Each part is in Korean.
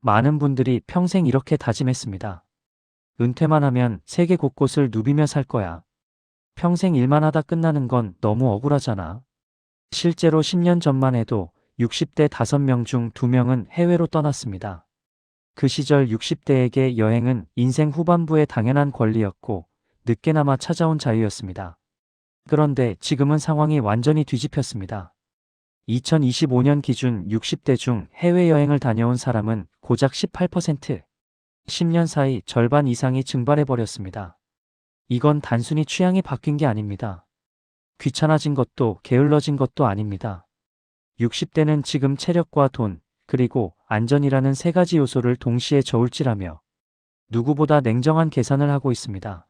많은 분들이 평생 이렇게 다짐했습니다. 은퇴만 하면 세계 곳곳을 누비며 살 거야. 평생 일만 하다 끝나는 건 너무 억울하잖아. 실제로 10년 전만 해도 60대 5명 중 2명은 해외로 떠났습니다. 그 시절 60대에게 여행은 인생 후반부의 당연한 권리였고 늦게나마 찾아온 자유였습니다. 그런데 지금은 상황이 완전히 뒤집혔습니다. 2025년 기준 60대 중 해외여행을 다녀온 사람은 고작 18%, 10년 사이 절반 이상이 증발해버렸습니다. 이건 단순히 취향이 바뀐 게 아닙니다. 귀찮아진 것도 게을러진 것도 아닙니다. 60대는 지금 체력과 돈, 그리고 안전이라는 세 가지 요소를 동시에 저울질하며 누구보다 냉정한 계산을 하고 있습니다.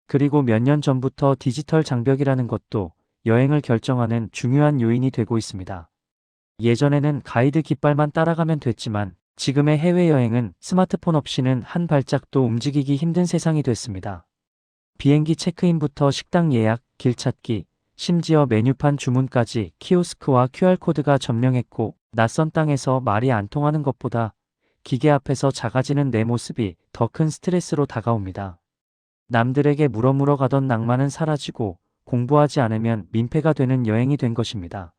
그리고 몇 년 전부터 디지털 장벽이라는 것도 여행을 결정하는 중요한 요인이 되고 있습니다. 예전에는 가이드 깃발만 따라가면 됐지만 지금의 해외여행은 스마트폰 없이는 한 발짝도 움직이기 힘든 세상이 됐습니다. 비행기 체크인부터 식당 예약, 길 찾기, 심지어 메뉴판 주문까지 키오스크와 QR코드가 점령했고 낯선 땅에서 말이 안 통하는 것보다 기계 앞에서 작아지는 내 모습이 더 큰 스트레스로 다가옵니다. 남들에게 물어물어 가던 낭만은 사라지고 공부하지 않으면 민폐가 되는 여행이 된 것입니다.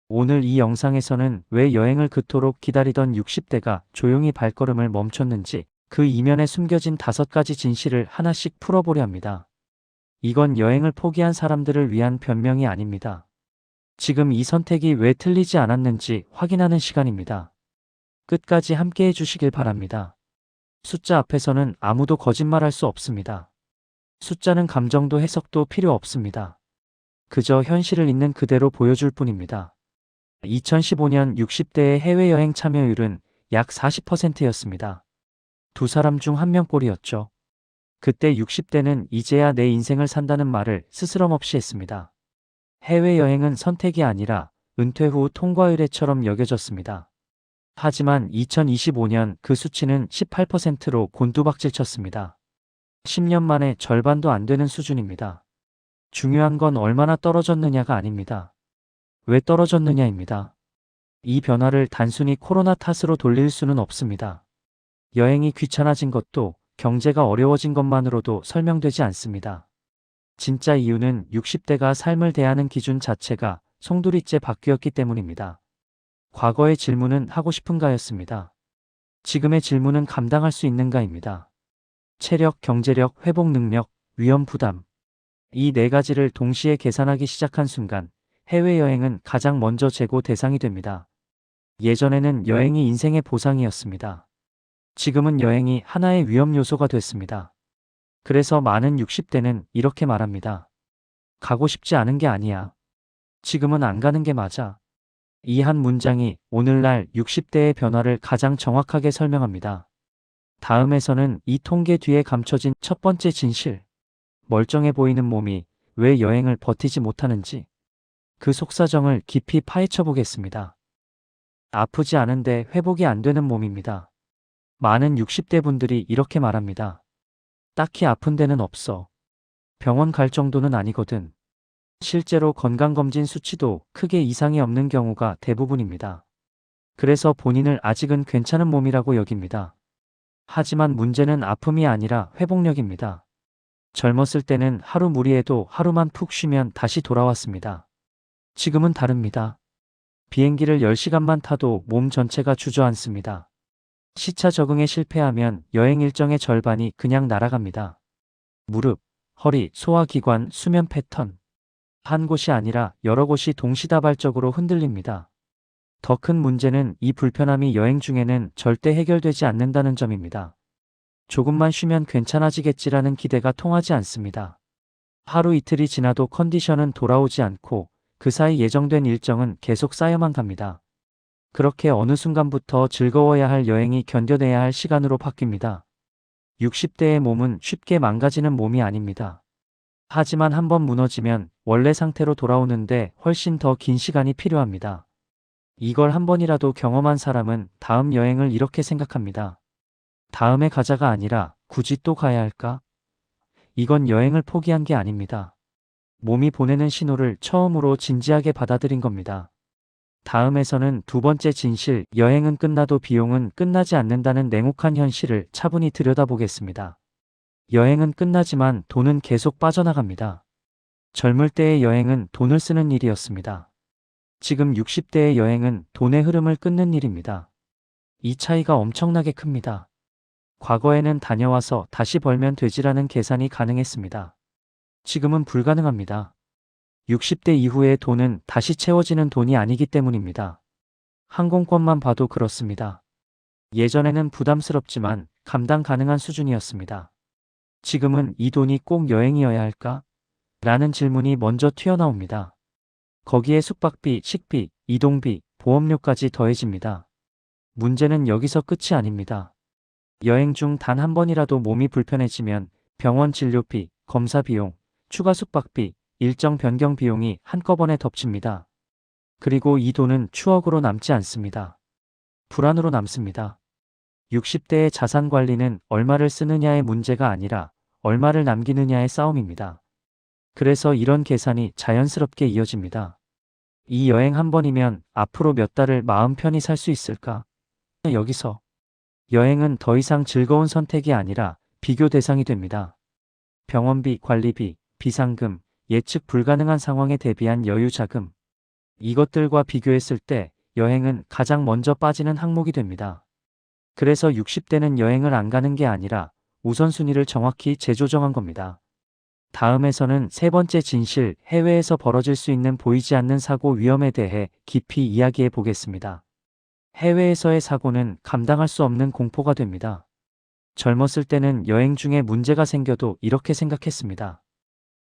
오늘 이 영상에서는 왜 여행을 그토록 기다리던 60대가 조용히 발걸음을 멈췄는지 그 이면에 숨겨진 5가지 진실을 하나씩 풀어보려 합니다. 이건 여행을 포기한 사람들을 위한 변명이 아닙니다. 지금 이 선택이 왜 틀리지 않았는지 확인하는 시간입니다. 끝까지 함께 해주시길 바랍니다. 숫자 앞에서는 아무도 거짓말할 수 없습니다. 숫자는 감정도 해석도 필요 없습니다. 그저 현실을 있는 그대로 보여줄 뿐입니다. 2015년 60대의 해외여행 참여율은 약 40%였습니다. 두 사람 중 한 명꼴이었죠. 그때 60대는 이제야 내 인생을 산다는 말을 스스럼없이 했습니다. 해외여행은 선택이 아니라 은퇴 후 통과의례처럼 여겨졌습니다. 하지만 2025년 그 수치는 18%로 곤두박질 쳤습니다. 10년 만에 절반도 안 되는 수준입니다. 중요한 건 얼마나 떨어졌느냐가 아닙니다. 왜 떨어졌느냐입니다. 이 변화를 단순히 코로나 탓으로 돌릴 수는 없습니다. 여행이 귀찮아진 것도 경제가 어려워진 것만으로도 설명되지 않습니다. 진짜 이유는 60대가 삶을 대하는 기준 자체가 송두리째 바뀌었기 때문입니다. 과거의 질문은 하고 싶은가였습니다. 지금의 질문은 감당할 수 있는가입니다. 체력, 경제력, 회복 능력, 위험 부담. 이 네 가지를 동시에 계산하기 시작한 순간 해외여행은 가장 먼저 재고 대상이 됩니다. 예전에는 여행이 인생의 보상이었습니다. 지금은 여행이 하나의 위험 요소가 됐습니다. 그래서 많은 60대는 이렇게 말합니다. 가고 싶지 않은 게 아니야. 지금은 안 가는 게 맞아. 이 한 문장이 오늘날 60대의 변화를 가장 정확하게 설명합니다. 다음에서는 이 통계 뒤에 감춰진 첫 번째 진실. 멀쩡해 보이는 몸이 왜 여행을 버티지 못하는지 그 속사정을 깊이 파헤쳐 보겠습니다. 아프지 않은데 회복이 안 되는 몸입니다. 많은 60대 분들이 이렇게 말합니다. 딱히 아픈 데는 없어. 병원 갈 정도는 아니거든. 실제로 건강검진 수치도 크게 이상이 없는 경우가 대부분입니다. 그래서 본인을 아직은 괜찮은 몸이라고 여깁니다. 하지만 문제는 아픔이 아니라 회복력입니다. 젊었을 때는 하루 무리해도 하루만 푹 쉬면 다시 돌아왔습니다. 지금은 다릅니다. 비행기를 10시간만 타도 몸 전체가 주저앉습니다. 시차 적응에 실패하면 여행 일정의 절반이 그냥 날아갑니다. 무릎, 허리, 소화기관, 수면 패턴. 한 곳이 아니라 여러 곳이 동시다발적으로 흔들립니다. 더 큰 문제는 이 불편함이 여행 중에는 절대 해결되지 않는다는 점입니다. 조금만 쉬면 괜찮아지겠지라는 기대가 통하지 않습니다. 하루 이틀이 지나도 컨디션은 돌아오지 않고 그 사이 예정된 일정은 계속 쌓여만 갑니다. 그렇게 어느 순간부터 즐거워야 할 여행이 견뎌내야 할 시간으로 바뀝니다. 60대의 몸은 쉽게 망가지는 몸이 아닙니다. 하지만 한번 무너지면 원래 상태로 돌아오는데 훨씬 더 긴 시간이 필요합니다. 이걸 한 번이라도 경험한 사람은 다음 여행을 이렇게 생각합니다. 다음에 가자가 아니라 굳이 또 가야 할까? 이건 여행을 포기한 게 아닙니다. 몸이 보내는 신호를 처음으로 진지하게 받아들인 겁니다. 다음에서는 두 번째 진실, 여행은 끝나도 비용은 끝나지 않는다는 냉혹한 현실을 차분히 들여다보겠습니다. 여행은 끝나지만 돈은 계속 빠져나갑니다. 젊을 때의 여행은 돈을 쓰는 일이었습니다. 지금 60대의 여행은 돈의 흐름을 끊는 일입니다. 이 차이가 엄청나게 큽니다. 과거에는 다녀와서 다시 벌면 되지라는 계산이 가능했습니다. 지금은 불가능합니다. 60대 이후의 돈은 다시 채워지는 돈이 아니기 때문입니다. 항공권만 봐도 그렇습니다. 예전에는 부담스럽지만 감당 가능한 수준이었습니다. 지금은 이 돈이 꼭 여행이어야 할까? 라는 질문이 먼저 튀어나옵니다. 거기에 숙박비, 식비, 이동비, 보험료까지 더해집니다. 문제는 여기서 끝이 아닙니다. 여행 중 단 한 번이라도 몸이 불편해지면 병원 진료비, 검사 비용, 추가 숙박비, 일정 변경 비용이 한꺼번에 덮칩니다. 그리고 이 돈은 추억으로 남지 않습니다. 불안으로 남습니다. 60대의 자산 관리는 얼마를 쓰느냐의 문제가 아니라 얼마를 남기느냐의 싸움입니다. 그래서 이런 계산이 자연스럽게 이어집니다. 이 여행 한 번이면 앞으로 몇 달을 마음 편히 살 수 있을까? 여기서 여행은 더 이상 즐거운 선택이 아니라 비교 대상이 됩니다. 병원비, 관리비, 비상금, 예측 불가능한 상황에 대비한 여유 자금. 이것들과 비교했을 때 여행은 가장 먼저 빠지는 항목이 됩니다. 그래서 60대는 여행을 안 가는 게 아니라 우선순위를 정확히 재조정한 겁니다. 다음에서는 세 번째 진실, 해외에서 벌어질 수 있는 보이지 않는 사고 위험에 대해 깊이 이야기해 보겠습니다. 해외에서의 사고는 감당할 수 없는 공포가 됩니다. 젊었을 때는 여행 중에 문제가 생겨도 이렇게 생각했습니다.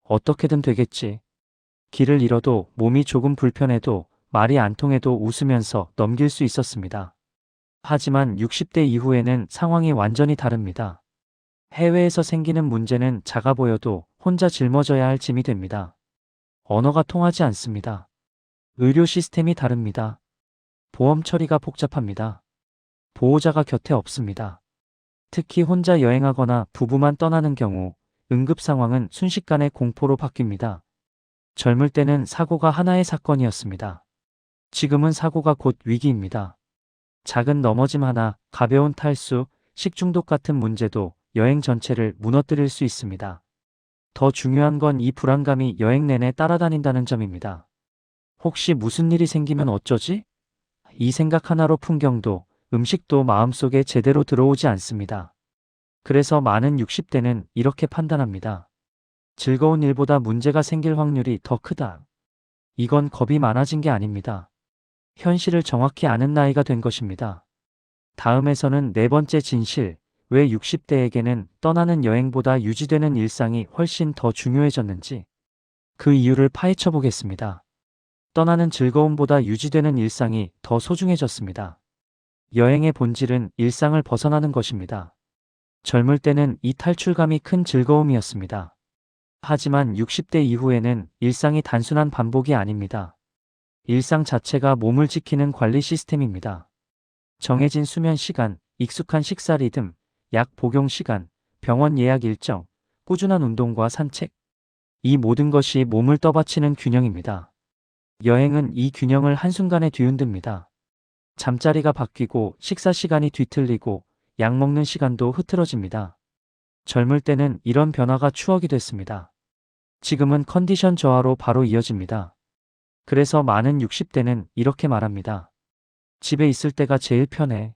어떻게든 되겠지. 길을 잃어도 몸이 조금 불편해도 말이 안 통해도 웃으면서 넘길 수 있었습니다. 하지만 60대 이후에는 상황이 완전히 다릅니다. 해외에서 생기는 문제는 작아 보여도 혼자 짊어져야 할 짐이 됩니다. 언어가 통하지 않습니다. 의료 시스템이 다릅니다. 보험 처리가 복잡합니다. 보호자가 곁에 없습니다. 특히 혼자 여행하거나 부부만 떠나는 경우 응급 상황은 순식간에 공포로 바뀝니다. 젊을 때는 사고가 하나의 사건이었습니다. 지금은 사고가 곧 위기입니다. 작은 넘어짐 하나, 가벼운 탈수, 식중독 같은 문제도 여행 전체를 무너뜨릴 수 있습니다. 더 중요한 건 이 불안감이 여행 내내 따라다닌다는 점입니다. 혹시 무슨 일이 생기면 어쩌지? 이 생각 하나로 풍경도, 음식도 마음속에 제대로 들어오지 않습니다. 그래서 많은 60대는 이렇게 판단합니다. 즐거운 일보다 문제가 생길 확률이 더 크다. 이건 겁이 많아진 게 아닙니다. 현실을 정확히 아는 나이가 된 것입니다. 다음에서는 네 번째 진실, 왜 60대에게는 떠나는 여행보다 유지되는 일상이 훨씬 더 중요해졌는지 그 이유를 파헤쳐 보겠습니다. 떠나는 즐거움보다 유지되는 일상이 더 소중해졌습니다. 여행의 본질은 일상을 벗어나는 것입니다. 젊을 때는 이 탈출감이 큰 즐거움이었습니다. 하지만 60대 이후에는 일상이 단순한 반복이 아닙니다. 일상 자체가 몸을 지키는 관리 시스템입니다. 정해진 수면 시간, 익숙한 식사 리듬, 약 복용 시간, 병원 예약 일정, 꾸준한 운동과 산책. 이 모든 것이 몸을 떠받치는 균형입니다. 여행은 이 균형을 한순간에 뒤흔듭니다. 잠자리가 바뀌고 식사 시간이 뒤틀리고 약 먹는 시간도 흐트러집니다. 젊을 때는 이런 변화가 추억이 됐습니다. 지금은 컨디션 저하로 바로 이어집니다. 그래서 많은 60대는 이렇게 말합니다. 집에 있을 때가 제일 편해.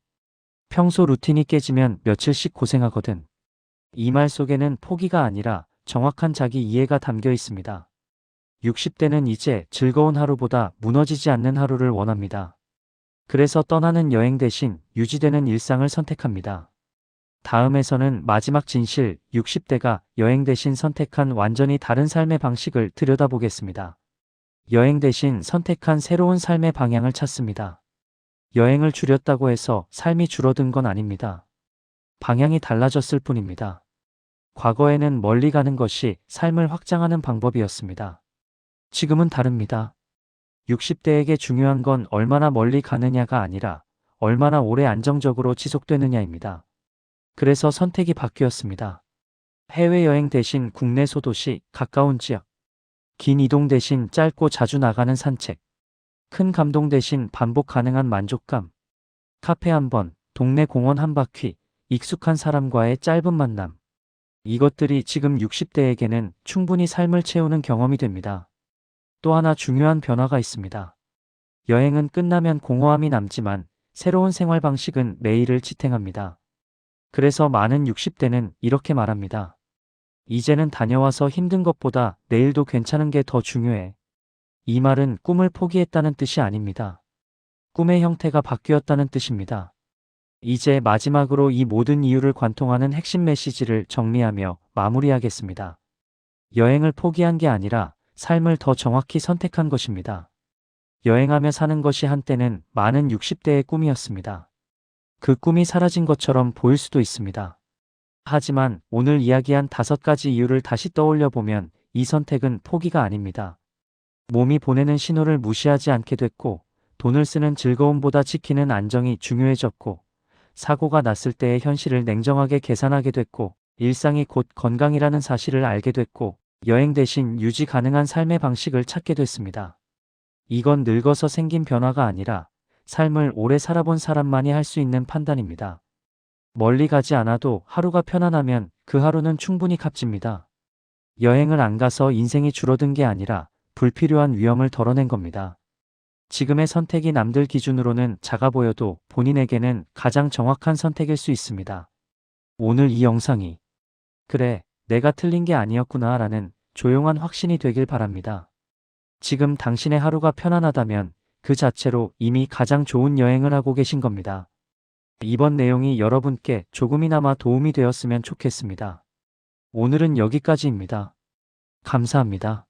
평소 루틴이 깨지면 며칠씩 고생하거든. 이 말 속에는 포기가 아니라 정확한 자기 이해가 담겨 있습니다. 60대는 이제 즐거운 하루보다 무너지지 않는 하루를 원합니다. 그래서 떠나는 여행 대신 유지되는 일상을 선택합니다. 다음에서는 마지막 진실, 60대가 여행 대신 선택한 완전히 다른 삶의 방식을 들여다보겠습니다. 여행 대신 선택한 새로운 삶의 방향을 찾습니다. 여행을 줄였다고 해서 삶이 줄어든 건 아닙니다. 방향이 달라졌을 뿐입니다. 과거에는 멀리 가는 것이 삶을 확장하는 방법이었습니다. 지금은 다릅니다. 60대에게 중요한 건 얼마나 멀리 가느냐가 아니라 얼마나 오래 안정적으로 지속되느냐입니다. 그래서 선택이 바뀌었습니다. 해외여행 대신 국내 소도시, 가까운 지역, 긴 이동 대신 짧고 자주 나가는 산책. 큰 감동 대신 반복 가능한 만족감. 카페 한 번, 동네 공원 한 바퀴, 익숙한 사람과의 짧은 만남. 이것들이 지금 60대에게는 충분히 삶을 채우는 경험이 됩니다. 또 하나 중요한 변화가 있습니다. 여행은 끝나면 공허함이 남지만 새로운 생활 방식은 내일을 지탱합니다. 그래서 많은 60대는 이렇게 말합니다. 이제는 다녀와서 힘든 것보다 내일도 괜찮은 게 더 중요해. 이 말은 꿈을 포기했다는 뜻이 아닙니다. 꿈의 형태가 바뀌었다는 뜻입니다. 이제 마지막으로 이 모든 이유를 관통하는 핵심 메시지를 정리하며 마무리하겠습니다. 여행을 포기한 게 아니라 삶을 더 정확히 선택한 것입니다. 여행하며 사는 것이 한때는 많은 60대의 꿈이었습니다. 그 꿈이 사라진 것처럼 보일 수도 있습니다. 하지만 오늘 이야기한 5가지 이유를 다시 떠올려 보면 이 선택은 포기가 아닙니다. 몸이 보내는 신호를 무시하지 않게 됐고, 돈을 쓰는 즐거움보다 지키는 안정이 중요해졌고, 사고가 났을 때의 현실을 냉정하게 계산하게 됐고, 일상이 곧 건강이라는 사실을 알게 됐고, 여행 대신 유지 가능한 삶의 방식을 찾게 됐습니다. 이건 늙어서 생긴 변화가 아니라 삶을 오래 살아본 사람만이 할 수 있는 판단입니다. 멀리 가지 않아도 하루가 편안하면 그 하루는 충분히 값집니다. 여행을 안 가서 인생이 줄어든 게 아니라 불필요한 위험을 덜어낸 겁니다. 지금의 선택이 남들 기준으로는 작아 보여도 본인에게는 가장 정확한 선택일 수 있습니다. 오늘 이 영상이 그래, 내가 틀린 게 아니었구나 라는 조용한 확신이 되길 바랍니다. 지금 당신의 하루가 편안하다면 그 자체로 이미 가장 좋은 여행을 하고 계신 겁니다. 이번 내용이 여러분께 조금이나마 도움이 되었으면 좋겠습니다. 오늘은 여기까지입니다. 감사합니다.